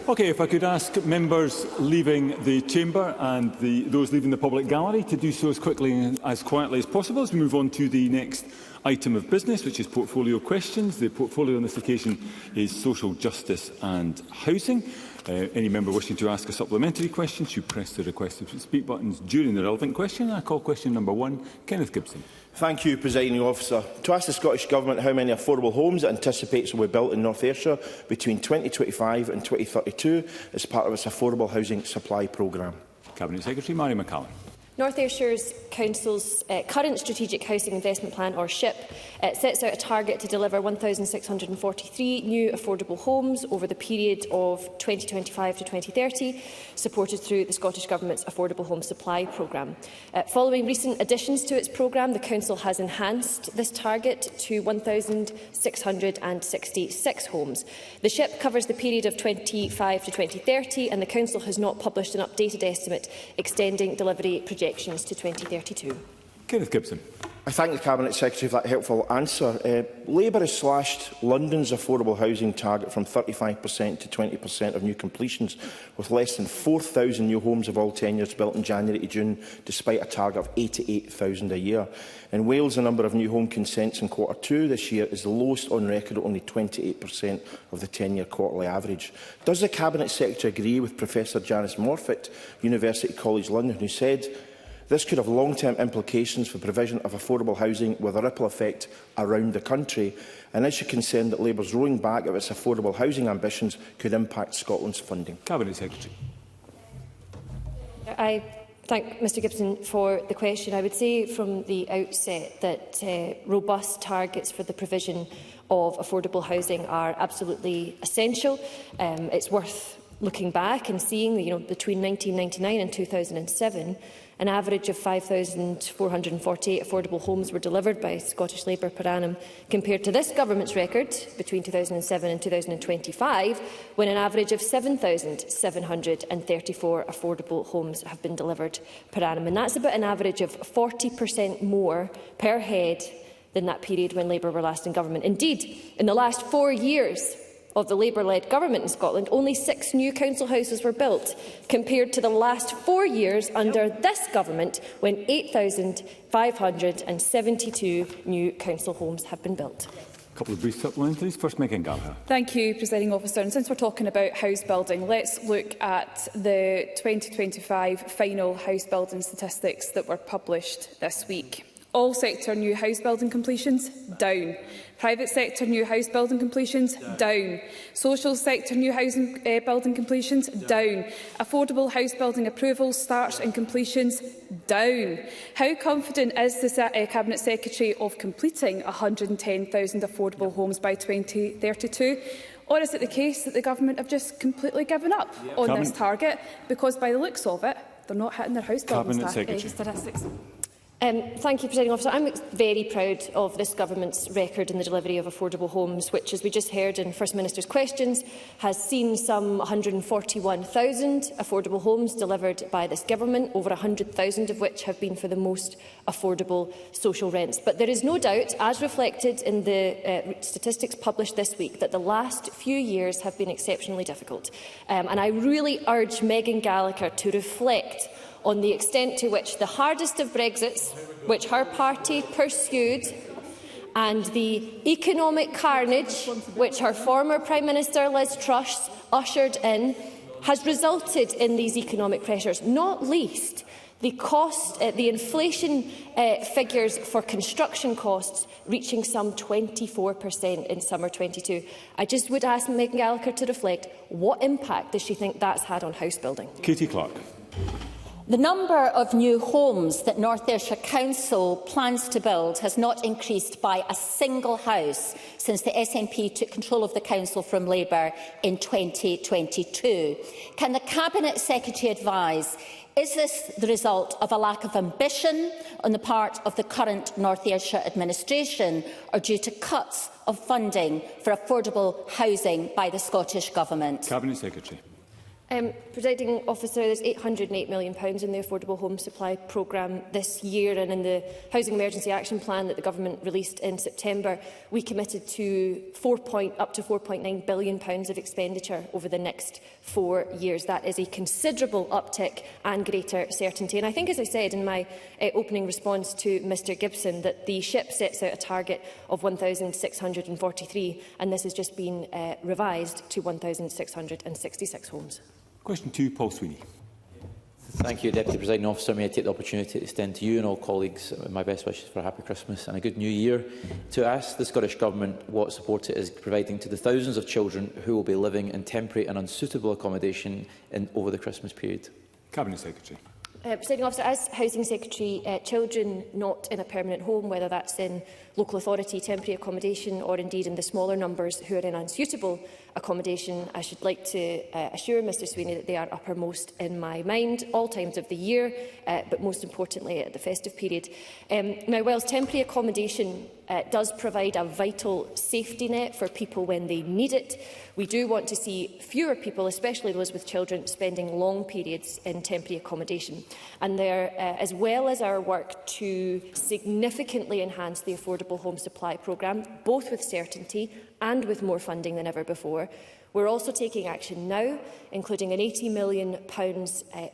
Okay, if I could ask members leaving the chamber and those leaving the public gallery to do so as quickly and as quietly as possible as we move on to the next item of business, which is portfolio questions. The portfolio on this occasion is social justice and housing. Any member wishing to ask a supplementary question should press the request to speak buttons during the relevant question. I call question number 1, Kenneth Gibson. Thank you, Presiding Officer. To ask the Scottish Government how many affordable homes it anticipates will be built in North Ayrshire between 2025 and 2032 as part of its affordable housing supply programme. Cabinet Secretary Mhairi McCallum. North Ayrshire Council's current Strategic Housing Investment Plan, or SHIP, sets out a target to deliver 1,643 new affordable homes over the period of 2025 to 2030, supported through the Scottish Government's Affordable Home Supply Programme. Following recent additions to its programme, the Council has enhanced this target to 1,666 homes. The SHIP covers the period of 2025 to 2030, and the Council has not published an updated estimate extending delivery projections to 2032. Kenneth Gibson. I thank the Cabinet Secretary for that helpful answer. Labour has slashed London's affordable housing target from 35% to 20% of new completions, with less than 4,000 new homes of all tenures built in January to June, despite a target of 88,000 a year. In Wales, the number of new home consents in Q2 this year is the lowest on record at only 28% of the 10-year quarterly average. Does the Cabinet Secretary agree with Professor Janice Morfitt, University College London, who said this could have long-term implications for provision of affordable housing with a ripple effect around the country? And is she concerned that Labour's rolling back of its affordable housing ambitions could impact Scotland's funding? Cabinet Secretary. I thank Mr Gibson for the question. I would say from the outset that robust targets for the provision of affordable housing are absolutely essential. It's worth looking back and seeing that between 1999 and 2007, an average of 5,448 affordable homes were delivered by Scottish Labour per annum, compared to this Government's record between 2007 and 2025, when an average of 7,734 affordable homes have been delivered per annum. And that's about an average of 40% more per head than that period when Labour were last in government. Indeed, in the last 4 years of the Labour-led government in Scotland, only 6 new council houses were built, compared to the last 4 years under this government, when 8,572 new council homes have been built. A couple of brief supplementaries. First, Megan Gallagher. Thank you, Presiding Officer. And since we're talking about house building, let's look at the 2025 final house building statistics that were published this week. All sector new house building completions down. Private sector new house building completions down. Social sector new housing building completions down. Affordable house building approvals, starts and completions down. How confident is the Cabinet Secretary of completing 110,000 affordable homes by 2032? Or is it the case that the Government have just completely given up on this target, because by the looks of it, they're not hitting their house building statistics? Thank you, Presiding Officer. I'm very proud of this Government's record in the delivery of affordable homes, which, as we just heard in First Minister's questions, has seen some 141,000 affordable homes delivered by this Government, over 100,000 of which have been for the most affordable social rents. But there is no doubt, as reflected in the statistics published this week, that the last few years have been exceptionally difficult. And I really urge Megan Gallagher to reflect on the extent to which the hardest of Brexits, which her party pursued, and the economic carnage which her former Prime Minister Liz Truss ushered in, has resulted in these economic pressures, not least the inflation figures for construction costs reaching some 24% in summer 22. I just would ask Megan Gallagher to reflect, what impact does she think that's had on house building? Katie Clark. The number of new homes that North Ayrshire Council plans to build has not increased by a single house since the SNP took control of the council from Labour in 2022. Can the Cabinet Secretary advise, is this the result of a lack of ambition on the part of the current North Ayrshire administration, or due to cuts of funding for affordable housing by the Scottish Government? Cabinet Secretary. Presiding Officer, there's £808 million in the Affordable Home Supply Programme this year, and in the Housing Emergency Action Plan that the Government released in September, we committed to up to £4.9 billion of expenditure over the next 4 years. That is a considerable uptick and greater certainty. And I think, as I said in my opening response to Mr Gibson, that the SHIP sets out a target of 1,643, and this has just been revised to 1,666 homes. Question 2, Paul Sweeney. Thank you, Deputy Presiding Officer. May I take the opportunity to extend to you and all colleagues my best wishes for a happy Christmas and a good New Year, to ask the Scottish Government what support it is providing to the thousands of children who will be living in temporary and unsuitable accommodation over the Christmas period. Cabinet Secretary. Presiding Officer, as Housing Secretary, children not in a permanent home, whether that's in local authority, temporary accommodation, or indeed in the smaller numbers who are in unsuitable accommodation, I should like to assure Mr Sweeney that they are uppermost in my mind, all times of the year, but most importantly at the festive period. Now, whilst temporary accommodation does provide a vital safety net for people when they need it, we do want to see fewer people, especially those with children, spending long periods in temporary accommodation. And there, as well as our work to significantly enhance the Affordable Home Supply Programme, both with certainty and with more funding than ever before, we're also taking action now, including an £80 million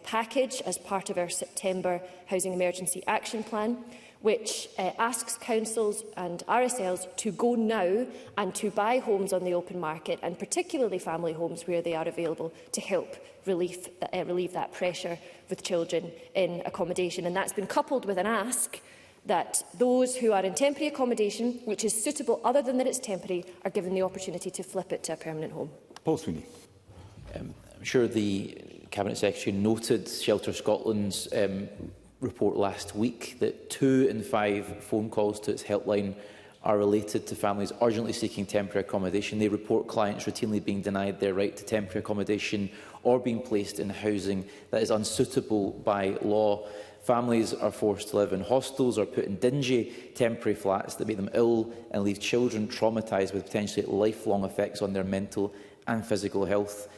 package as part of our September Housing Emergency Action Plan, which asks councils and RSLs to go now and to buy homes on the open market, and particularly family homes where they are available, to help relieve that pressure with children in accommodation. And that's been coupled with an ask that those who are in temporary accommodation, which is suitable other than that it's temporary, are given the opportunity to flip it to a permanent home. Paul Sweeney. I'm sure the Cabinet Secretary noted Shelter Scotland's report last week that 2 in 5 phone calls to its helpline are related to families urgently seeking temporary accommodation. They report clients routinely being denied their right to temporary accommodation or being placed in housing that is unsuitable by law. Families are forced to live in hostels or put in dingy temporary flats that make them ill and leave children traumatised with potentially lifelong effects on their mental and physical health.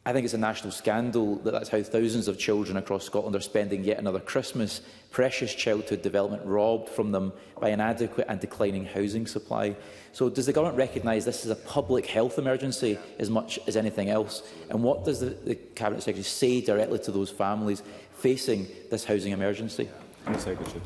I think it's a national scandal that that's how thousands of children across Scotland are spending yet another Christmas, precious childhood development robbed from them by inadequate and declining housing supply. So does the Government recognise this is a public health emergency as much as anything else? And what does the Cabinet Secretary say directly to those families facing this housing emergency? Secretary.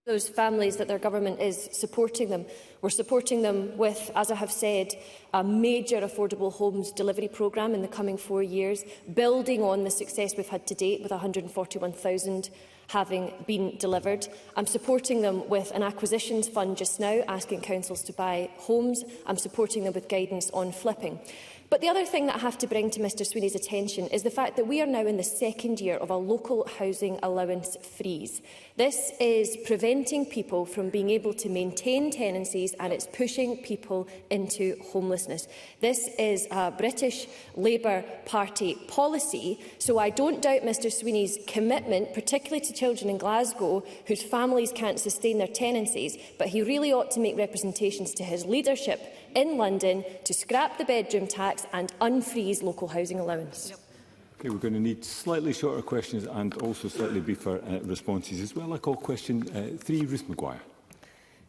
Those families that their government is supporting them. We're supporting them with, as I have said, a major affordable homes delivery programme in the coming 4 years, building on the success we've had to date with 141,000 having been delivered. I'm supporting them with an acquisitions fund just now, asking councils to buy homes. I'm supporting them with guidance on flipping. But the other thing that I have to bring to Mr Sweeney's attention is the fact that we are now in the 2nd year of a local housing allowance freeze. This is preventing people from being able to maintain tenancies, and it's pushing people into homelessness. This is a British Labour Party policy, so I don't doubt Mr Sweeney's commitment, particularly to children in Glasgow whose families can't sustain their tenancies, but he really ought to make representations to his leadership in London to scrap the bedroom tax and unfreeze local housing allowance. Okay, we're going to need slightly shorter questions and also slightly briefer responses as well. I call question 3, Ruth Maguire.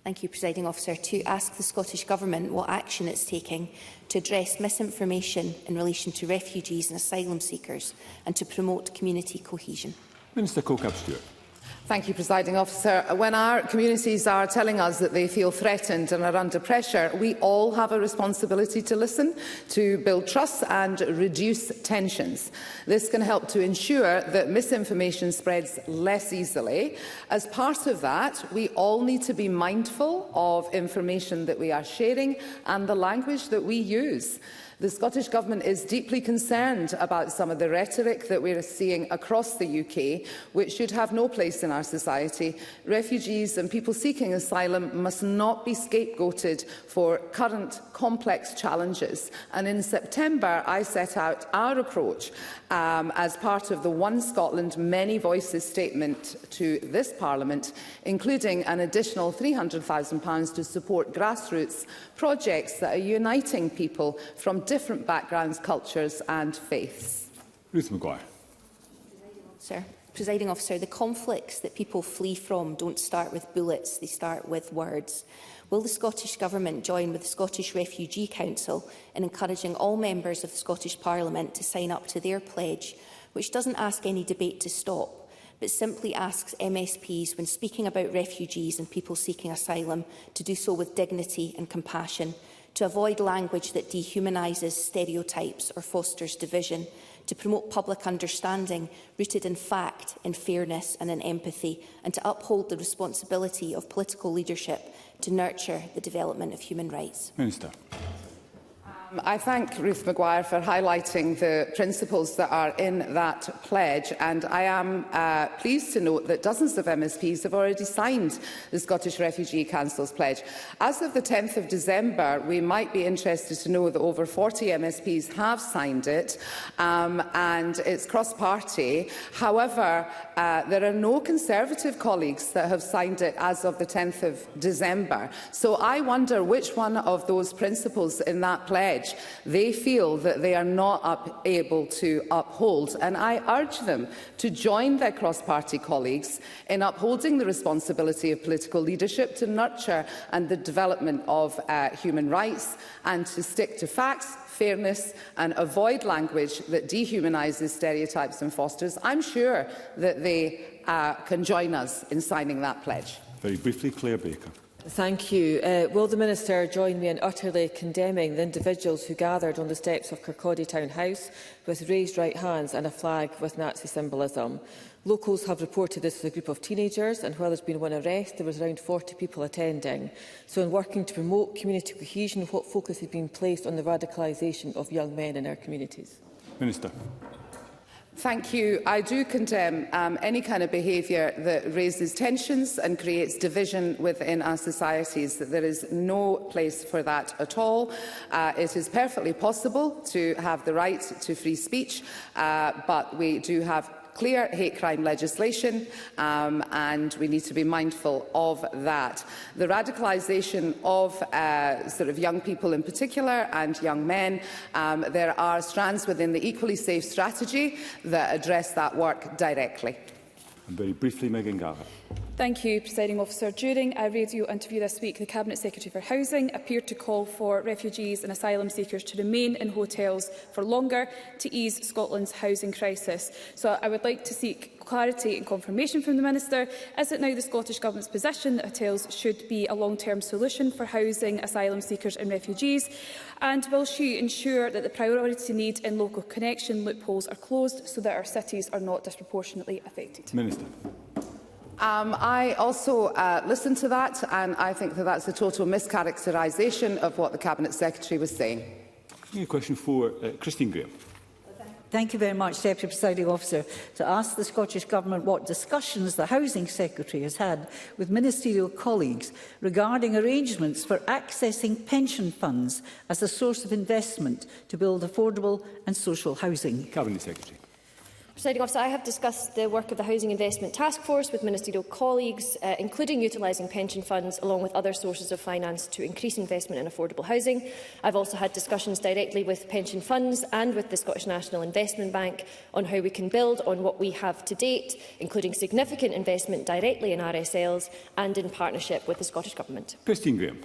Thank you, Presiding Officer. To ask the Scottish Government what action it's taking to address misinformation in relation to refugees and asylum seekers and to promote community cohesion. Minister Colcap-Stewart. Thank you, Presiding Officer. When our communities are telling us that they feel threatened and are under pressure, we all have a responsibility to listen, to build trust and reduce tensions. This can help to ensure that misinformation spreads less easily. As part of that, we all need to be mindful of information that we are sharing and the language that we use. The Scottish Government is deeply concerned about some of the rhetoric that we are seeing across the UK, which should have no place in our society. Refugees and people seeking asylum must not be scapegoated for current complex challenges. And in September, I set out our approach as part of the One Scotland Many Voices statement to this Parliament, including an additional £300,000 to support grassroots projects that are uniting people from different backgrounds, cultures and faiths. Ruth Maguire. Presiding Officer, the conflicts that people flee from don't start with bullets, they start with words. Will the Scottish Government join with the Scottish Refugee Council in encouraging all members of the Scottish Parliament to sign up to their pledge, which doesn't ask any debate to stop, but simply asks MSPs, when speaking about refugees and people seeking asylum, to do so with dignity and compassion, to avoid language that dehumanises, stereotypes or fosters division, to promote public understanding rooted in fact, in fairness and in empathy, and to uphold the responsibility of political leadership to nurture the development of human rights? Minister. I thank Ruth Maguire for highlighting the principles that are in that pledge, and I am pleased to note that dozens of MSPs have already signed the Scottish Refugee Council's pledge. As of the 10th of December, we might be interested to know that over 40 MSPs have signed it, and it's cross-party. However, there are no Conservative colleagues that have signed it as of the 10th of December. So I wonder which one of those principles in that pledge they feel that they are not able to uphold. And I urge them to join their cross-party colleagues in upholding the responsibility of political leadership to nurture and the development of human rights, and to stick to facts, fairness and avoid language that dehumanises, stereotypes and fosters. I'm sure that they can join us in signing that pledge. Very briefly, Claire Baker. Thank you. Will the Minister join me in utterly condemning the individuals who gathered on the steps of Kirkcaldy Town House with raised right hands and a flag with Nazi symbolism? Locals have reported this as a group of teenagers, and while there has been one arrest, there was around 40 people attending. So in working to promote community cohesion, what focus has been placed on the radicalisation of young men in our communities? Minister. Thank you. I do condemn any kind of behaviour that raises tensions and creates division within our societies. That there is no place for that at all. It is perfectly possible to have the right to free speech, but we do have clear hate crime legislation, and we need to be mindful of that. The radicalisation of young people in particular, and young men, there are strands within the Equally Safe strategy that address that work directly. And very briefly, Megan Gallagher. Thank you, Presiding Officer. During a radio interview this week, the Cabinet Secretary for Housing appeared to call for refugees and asylum seekers to remain in hotels for longer to ease Scotland's housing crisis. So I would like to seek clarity and confirmation from the Minister. Is it now the Scottish Government's position that hotels should be a long-term solution for housing asylum seekers and refugees? And will she ensure that the priority need and local connection loopholes are closed so that our cities are not disproportionately affected? Minister. I also listened to that, and I think that that's a total mischaracterisation of what the Cabinet Secretary was saying. A question for Christine Graham. Thank you very much, Deputy Presiding Officer. To ask the Scottish Government what discussions the Housing Secretary has had with ministerial colleagues regarding arrangements for accessing pension funds as a source of investment to build affordable and social housing. Cabinet Secretary. Presiding Officer, I have discussed the work of the Housing Investment Task Force with ministerial colleagues, including utilising pension funds along with other sources of finance to increase investment in affordable housing. I've also had discussions directly with pension funds and with the Scottish National Investment Bank on how we can build on what we have to date, including significant investment directly in RSLs and in partnership with the Scottish Government. Christine Graham.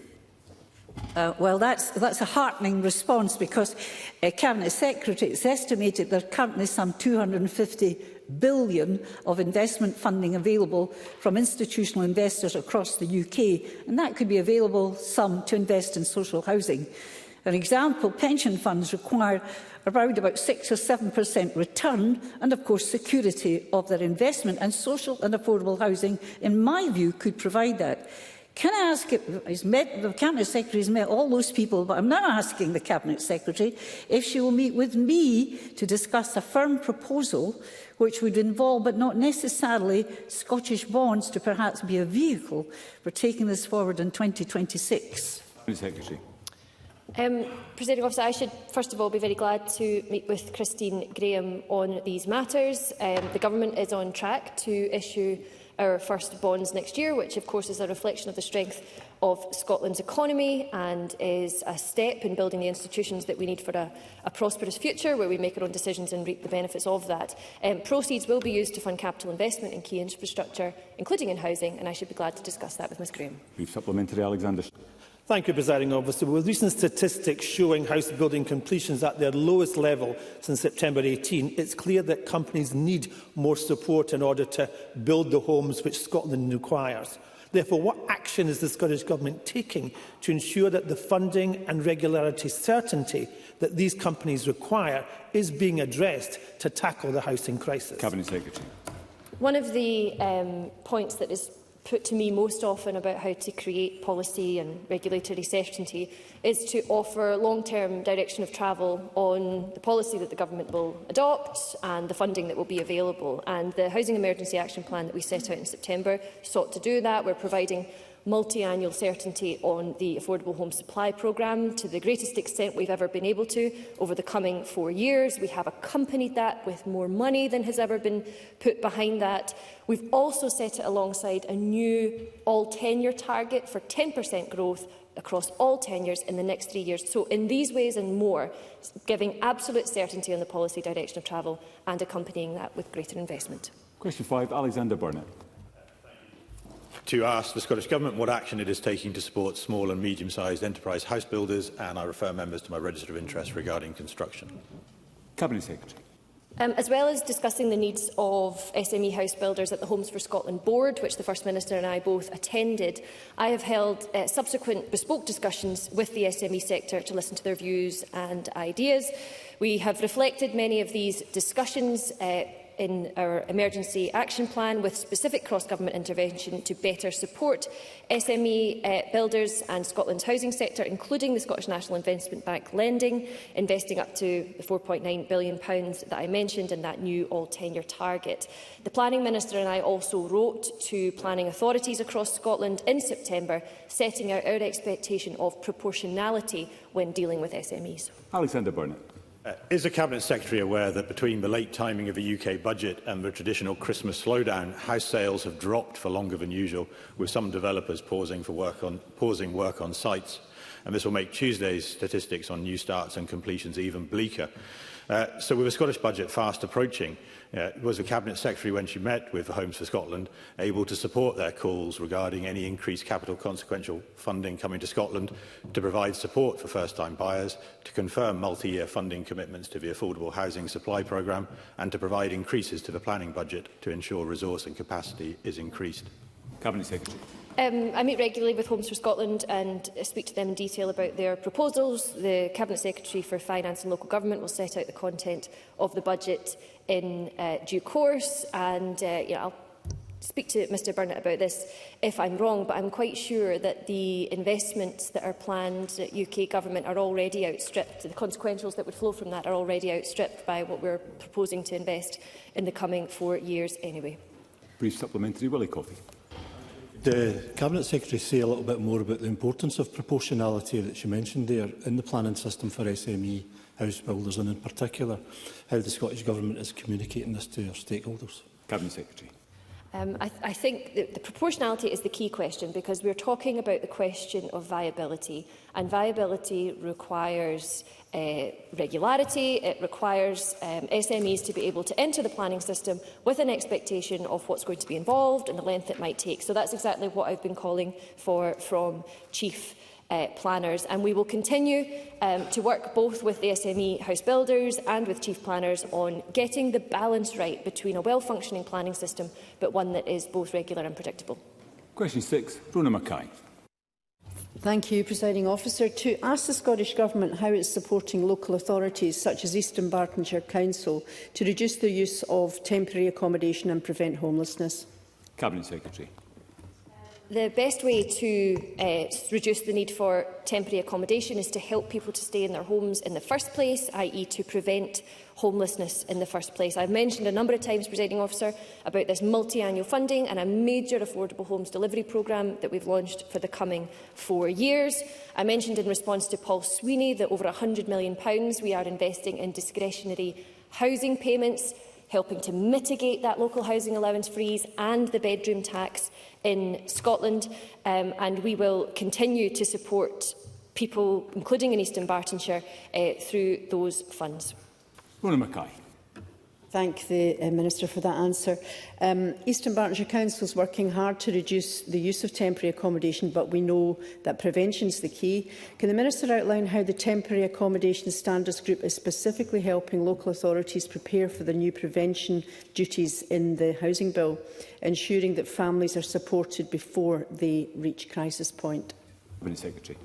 Well, that's a heartening response, because Cabinet Secretary, it's estimated there are currently some 250 billion of investment funding available from institutional investors across the UK, and that could be available some to invest in social housing. For example, pension funds require around about 6 or 7% return and, of course, security of their investment, and social and affordable housing, in my view, could provide that. Can I ask, the Cabinet Secretary has met all those people, but I'm now asking the Cabinet Secretary if she will meet with me to discuss a firm proposal which would involve, but not necessarily, Scottish bonds to perhaps be a vehicle for taking this forward in 2026. Secretary. Presiding Officer, I should first of all be very glad to meet with Christine Graham on these matters. The Government is on track to issue our first bonds next year, which of course is a reflection of the strength of Scotland's economy and is a step in building the institutions that we need for a prosperous future where we make our own decisions and reap the benefits of that. Proceeds will be used to fund capital investment in key infrastructure, including in housing, and I should be glad to discuss that with Ms Graham. Brief supplementary, Alexander. Thank you, Presiding Officer. With recent statistics showing house building completions at their lowest level since September 18, it's clear that companies need more support in order to build the homes which Scotland requires. Therefore, what action is the Scottish Government taking to ensure that the funding and regularity certainty that these companies require is being addressed to tackle the housing crisis? Cabinet Secretary. One of the points that is put to me most often about how to create policy and regulatory certainty is to offer long-term direction of travel on the policy that the government will adopt and the funding that will be available. And the Housing Emergency Action Plan that we set out in September sought to do that. We're providing multi-annual certainty on the Affordable Home Supply Programme to the greatest extent we've ever been able to over the coming 4 years. We have accompanied that with more money than has ever been put behind that. We've also set it alongside a new all-tenure target for 10% growth across all tenures in the next 3 years. So in these ways and more, giving absolute certainty on the policy direction of travel and accompanying that with greater investment. Question 5, Alexander Burnett. To ask the Scottish Government what action it is taking to support small and medium-sized enterprise house builders, and I refer members to my register of interest regarding construction. Cabinet Secretary. As well as discussing the needs of SME house builders at the Homes for Scotland Board, which the First Minister and I both attended, I have held subsequent bespoke discussions with the SME sector to listen to their views and ideas. We have reflected many of these discussions in our emergency action plan with specific cross-government intervention to better support SME builders and Scotland's housing sector, including the Scottish National Investment Bank lending, investing up to the £4.9 billion that I mentioned in that new all-tenure target. The Planning Minister and I also wrote to planning authorities across Scotland in September, setting out our expectation of proportionality when dealing with SMEs. Alexander Burnett. Is the Cabinet Secretary aware that between the late timing of a UK budget and the traditional Christmas slowdown, house sales have dropped for longer than usual, with some developers pausing work on sites? And this will make Tuesday's statistics on new starts and completions even bleaker. So with the Scottish budget fast approaching, was the Cabinet Secretary, when she met with the Homes for Scotland, able to support their calls regarding any increased capital consequential funding coming to Scotland, to provide support for first-time buyers, to confirm multi-year funding commitments to the Affordable Housing Supply Programme, and to provide increases to the planning budget to ensure resource and capacity is increased? Cabinet Secretary. I meet regularly with Homes for Scotland and speak to them in detail about their proposals. The Cabinet Secretary for Finance and Local Government will set out the content of the budget in due course, and I'll speak to Mr Burnett about this if I'm wrong, but I'm quite sure that the investments that are planned at UK Government are already outstripped. The consequentials that would flow from that are already outstripped by what we're proposing to invest in the coming 4 years anyway. Brief supplementary, Willie Coffey. The Cabinet Secretary say a little bit more about the importance of proportionality that she mentioned there in the planning system for SME house builders, and in particular how the Scottish Government is communicating this to our stakeholders? Cabinet Secretary. I think the proportionality is the key question, because we're talking about the question of viability, and viability requires regularity. It requires SMEs to be able to enter the planning system with an expectation of what's going to be involved and the length it might take. So that's exactly what I've been calling for from Chief planners, and we will continue to work both with the SME house builders and with chief planners on getting the balance right between a well-functioning planning system but one that is both regular and predictable. Question 6, Rona Mackay. Thank you, Presiding Officer. To ask the Scottish Government how it is supporting local authorities such as Eastern Bartonshire Council to reduce their use of temporary accommodation and prevent homelessness. Cabinet Secretary. The best way to reduce the need for temporary accommodation is to help people to stay in their homes in the first place, i.e. to prevent homelessness in the first place. I've mentioned a number of times, Presiding Officer, about this multi-annual funding and a major affordable homes delivery programme that we've launched for the coming 4 years. I mentioned in response to Paul Sweeney that over £100 million we are investing in discretionary housing payments, helping to mitigate that local housing allowance freeze and the bedroom tax in Scotland, and we will continue to support people, including in Eastern Bartonshire, through those funds. Rona Mackay. Thank the Minister for that answer. Eastern Bartonshire Council is working hard to reduce the use of temporary accommodation, but we know that prevention is the key. Can the Minister outline how the Temporary Accommodation Standards Group is specifically helping local authorities prepare for the new prevention duties in the Housing Bill, ensuring that families are supported before they reach crisis point? Cabinet Secretary.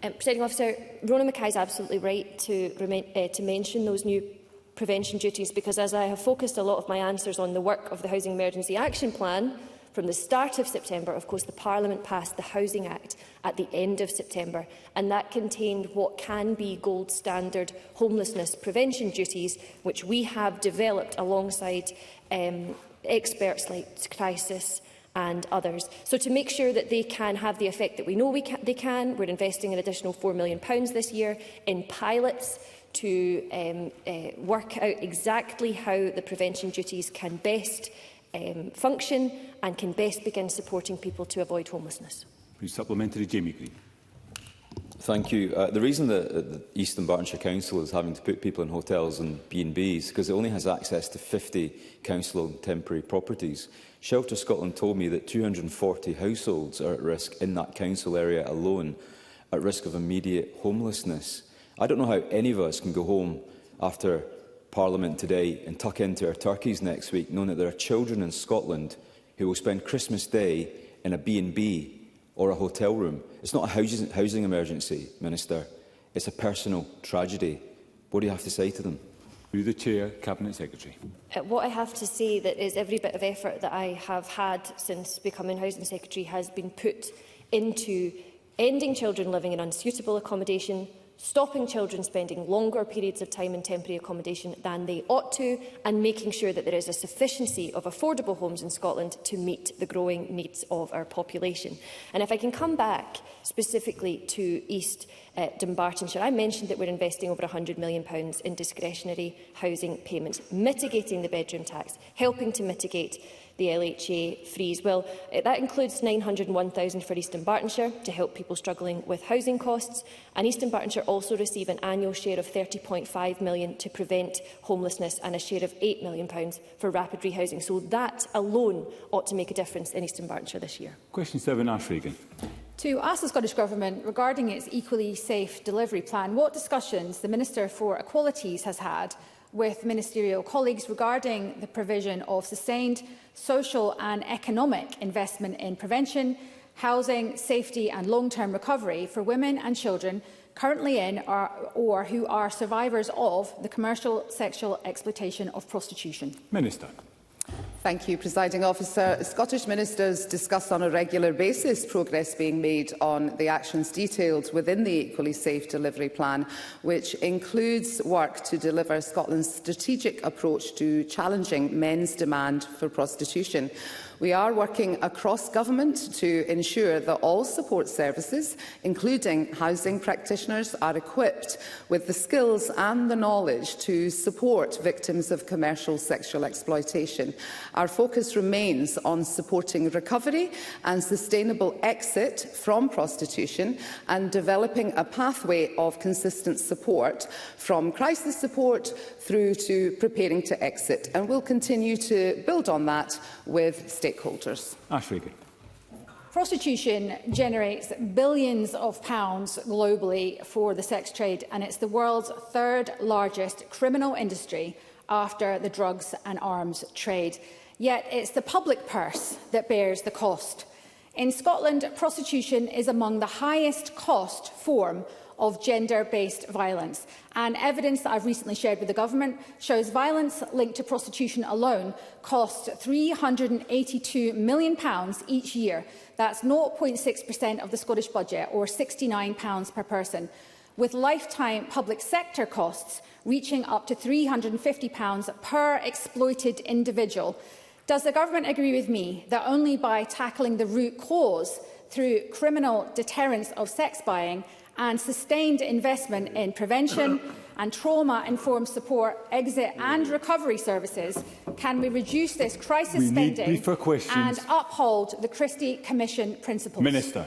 Presiding Officer, Rona Mackay is absolutely right to mention those new prevention duties, because as I have focused a lot of my answers on the work of the Housing Emergency Action Plan, from the start of September, of course, the Parliament passed the Housing Act at the end of September, and that contained what can be gold standard homelessness prevention duties, which we have developed alongside experts like Crisis and others. So to make sure that they can have the effect that we know they can, we're investing an additional £4 million this year in pilots to work out exactly how the prevention duties can best function and can best begin supporting people to avoid homelessness. Please supplementary, Jamie Green. Thank you. The reason that the Eastern Bartonshire Council is having to put people in hotels and B&Bs is because it only has access to 50 council-owned temporary properties. Shelter Scotland told me that 240 households are at risk in that council area alone, at risk of immediate homelessness. I don't know how any of us can go home after Parliament today and tuck into our turkeys next week, knowing that there are children in Scotland who will spend Christmas Day in a B&B or a hotel room. It's not a housing emergency, Minister. It's a personal tragedy. What do you have to say to them? Through the Chair, Cabinet Secretary. What I have to say that is every bit of effort that I have had since becoming Housing Secretary has been put into ending children living in unsuitable accommodation, stopping children spending longer periods of time in temporary accommodation than they ought to, and making sure that there is a sufficiency of affordable homes in Scotland to meet the growing needs of our population. And if I can come back specifically to East Dunbartonshire, I mentioned that we're investing over £100 million in discretionary housing payments, mitigating the bedroom tax, helping to mitigate the LHA freeze. Well, that includes £901,000 for East Dunbartonshire to help people struggling with housing costs, and East Dunbartonshire also receive an annual share of £30.5 million to prevent homelessness and a share of £8 million for rapid rehousing. So that alone ought to make a difference in East Dunbartonshire this year. Question 7, Ash Regan. To ask the Scottish Government regarding its Equally Safe delivery plan, what discussions the Minister for Equalities has had with ministerial colleagues regarding the provision of sustained social and economic investment in prevention, housing, safety and long-term recovery for women and children currently in or who are survivors of the commercial sexual exploitation of prostitution. Minister. Thank you, Presiding Officer. Scottish ministers discuss on a regular basis progress being made on the actions detailed within the Equally Safe delivery plan, which includes work to deliver Scotland's strategic approach to challenging men's demand for prostitution. We are working across government to ensure that all support services, including housing practitioners, are equipped with the skills and the knowledge to support victims of commercial sexual exploitation. Our focus remains on supporting recovery and sustainable exit from prostitution and developing a pathway of consistent support from crisis support through to preparing to exit. And we'll continue to build on that with stakeholders. Ash Regan. Prostitution generates billions of pounds globally for the sex trade, and it's the world's third largest criminal industry after the drugs and arms trade. Yet it's the public purse that bears the cost. In Scotland, prostitution is among the highest cost form of gender-based violence, and evidence that I've recently shared with the Government shows violence linked to prostitution alone costs £382 million each year. That's 0.6% of the Scottish budget, or £69 per person, with lifetime public sector costs reaching up to £350 per exploited individual. Does the Government agree with me that only by tackling the root cause through criminal deterrence of sex buying and sustained investment in prevention and trauma-informed support, exit and recovery services, can we reduce this crisis spending and uphold the Christie Commission principles? Minister.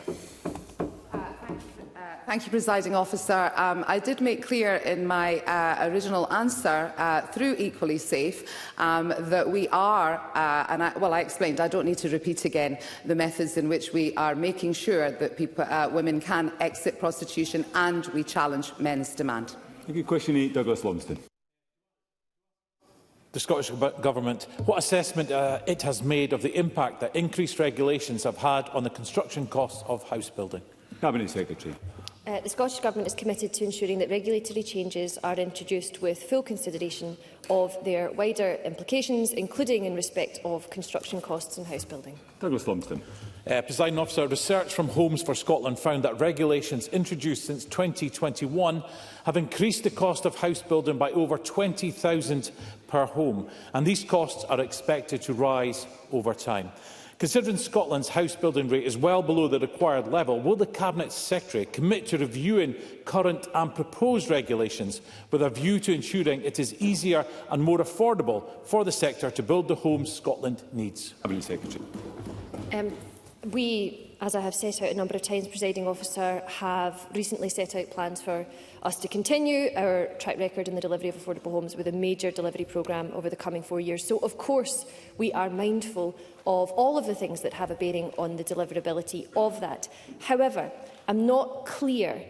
Thank you, Presiding Officer. I did make clear in my original answer through Equally Safe that we are, I explained, I don't need to repeat again the methods in which we are making sure that women can exit prostitution, and we challenge men's demand. Thank you. Question 8, Douglas Lumsden. The Scottish Government, what assessment it has made of the impact that increased regulations have had on the construction costs of house building? Cabinet Secretary. The Scottish Government is committed to ensuring that regulatory changes are introduced with full consideration of their wider implications, including in respect of construction costs and house building. Douglas Lumsden. Presiding Officer, research from Homes for Scotland found that regulations introduced since 2021 have increased the cost of house building by over £20,000 per home, and these costs are expected to rise over time. Considering Scotland's house building rate is well below the required level, will the Cabinet Secretary commit to reviewing current and proposed regulations with a view to ensuring it is easier and more affordable for the sector to build the homes Scotland needs? Cabinet Secretary. We, as I have set out a number of times, Presiding Officer, have recently set out plans for us to continue our track record in the delivery of affordable homes with a major delivery programme over the coming 4 years. So, of course, we are mindful of all of the things that have a bearing on the deliverability of that. However, I'm not clear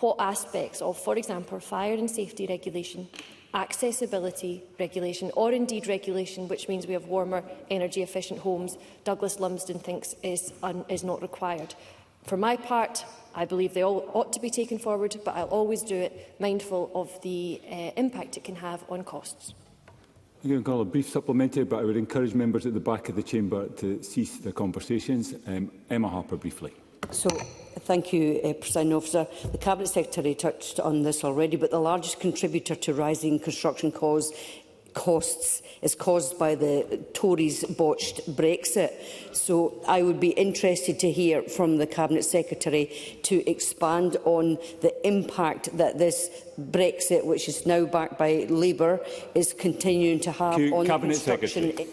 what aspects of, for example, fire and safety regulation, accessibility regulation, or indeed regulation which means we have warmer, energy-efficient homes, Douglas Lumsden thinks is not required. For my part, I believe they all ought to be taken forward, but I'll always do it mindful of the impact it can have on costs. I'm going to call a brief supplementary, but I would encourage members at the back of the chamber to cease their conversations. Emma Harper, briefly. Thank you, Presiding Officer. The Cabinet Secretary touched on this already, but the largest contributor to rising construction costs is caused by the Tories' botched Brexit. So I would be interested to hear from the Cabinet Secretary to expand on the impact that this Brexit, which is now backed by Labour, is continuing to have on Cabinet construction. Secretary.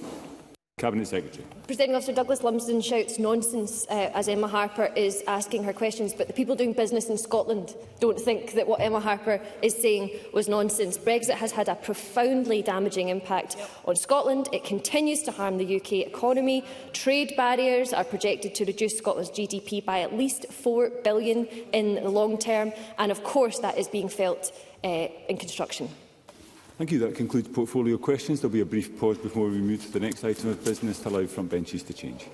Cabinet Secretary. Presiding Officer, Douglas Lumsden shouts nonsense as Emma Harper is asking her questions, but the people doing business in Scotland don't think that what Emma Harper is saying was nonsense. Brexit has had a profoundly damaging impact on Scotland. It continues to harm the UK economy. Trade barriers are projected to reduce Scotland's GDP by at least £4 billion in the long term, and of course that is being felt in construction. Thank you. That concludes portfolio questions. There will be a brief pause before we move to the next item of business to allow front benches to change.